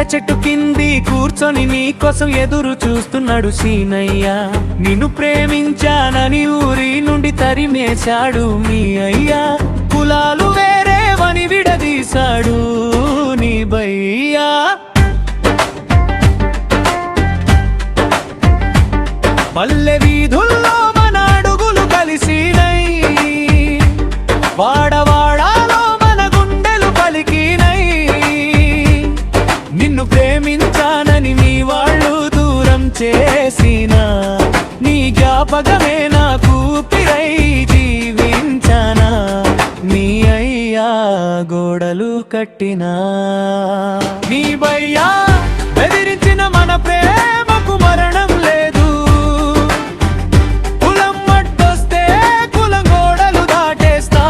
చెట్టు కింది కూర్చొని నీ కోసం ఎదురు చూస్తున్నాడు సీనయ్య. నిన్ను ప్రేమించానని ఊరి నుండి తరిమేశాడు మీ అయ్యా. కులాలు వేరేవని విడదీశాడు నీ బయ్యా. పల్లె వీధుల్లో మన అడుగులు కలిసినై, వాడవాడాలో మన గుండెలు పలికినై. నిన్ను ప్రేమించానని నీ వాళ్ళు దూరం చేసిన నీ జ్ఞాపకమే నాకు ఊపిరై జీవించానా. నీ అయ్యా గోడలు కట్టినా నీ బయ్యా బెదిరించిన మన ప్రేమకు మరణం లేదు. కులం మట్టొస్తే కులం గోడలు దాటేస్తా.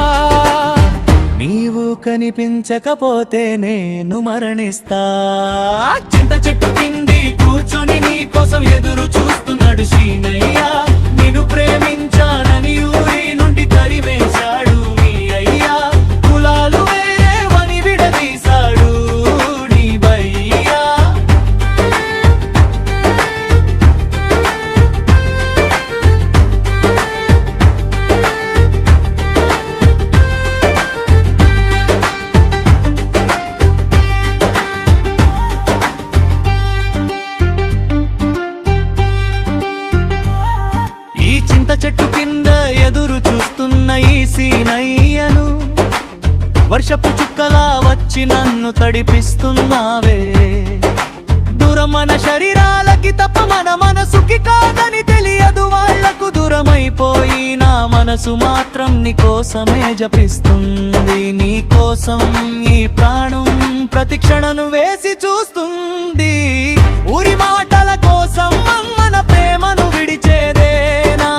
నీవు కనిపించకపోతే నేను మరణిస్తా. చింత చెట్టు కింది కూర్చొని నీ కోసం ఎదురు చూస్తున్నాడు సీనయ్య. నిన్ను ప్రేమించానని ఊరి నుండి తరివేశాడు మీ అయ్యా. కులాలు వేరేవని విడదీశాడు నీ బయ్యా. ఈ చింత చెట్టు కింద ఎదురు చూస్తున్న ఈ సీనయ్యను వర్షపు చుక్కలా వచ్చి నన్ను తడిపిస్తున్నావే. దూరం మన శరీరాలకి తప్ప మన మనసుకి కాదని తెలియదు వాళ్లకు. దూరమైపోయి నా మనసు మాత్రం నీ కోసమే జపిస్తుంది. నీ కోసం ఈ ప్రాణం ప్రతి క్షణను వేసి చూస్తుంది. ఊరి మాటల కోసం మన ప్రేమను విడిచేదేనా?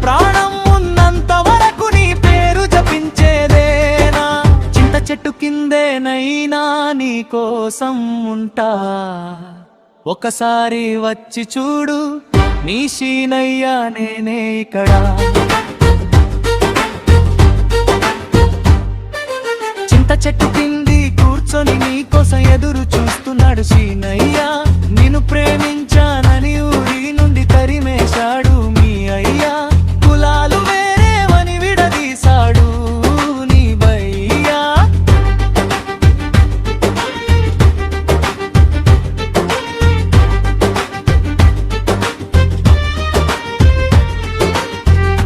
ప్రాణం ఉన్నంత వరకు నీ పేరు జపించేదేనా? చింత చెట్టు కిందేనైనా నీ కోసం ఉంటా. ఒకసారి వచ్చి చూడు నీ సీనయ్య నేనే ఇక్కడ. చింత చెట్టు కింది కూర్చొని నీ కోసం ఎదురు చూస్తున్నాడు సీనయ్య. నిన్ను ప్రేమించానని ఊరి నుండి తరిమేశాడు మీ అయ్యా. కులాలు వేరేవని విడదీశాడు నీ బయ్యా.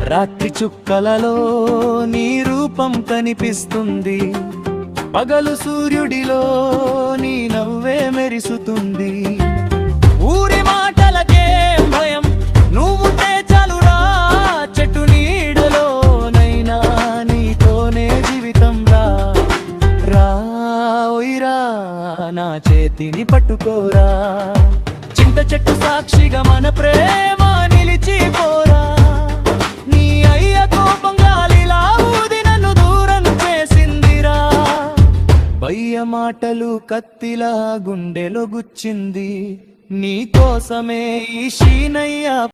రాత్రి చుక్కలలో నీ రూపం కనిపిస్తుంది. పగలు సూర్యుడిలో నీ నవ్వే మెరిసుతుంది. ఊరి మాటలకే భయం నువ్వు చాలురా. చెట్టు నీడలోనైనా నీతోనే జీవితం రా. రాయిరా నా చేతిని పట్టుకోరా. చింత చెట్టు సాక్షిగా మన ప్రేమ నిలిచిపోరా. నీ అయ్య కోపం గాలిలా ఊది నన్ను దూరం చేసిందిరా. బయ్య మాటలు కత్తిలా గుండెలో గుచ్చింది. నీ కోసమే ఈ సీనయ్య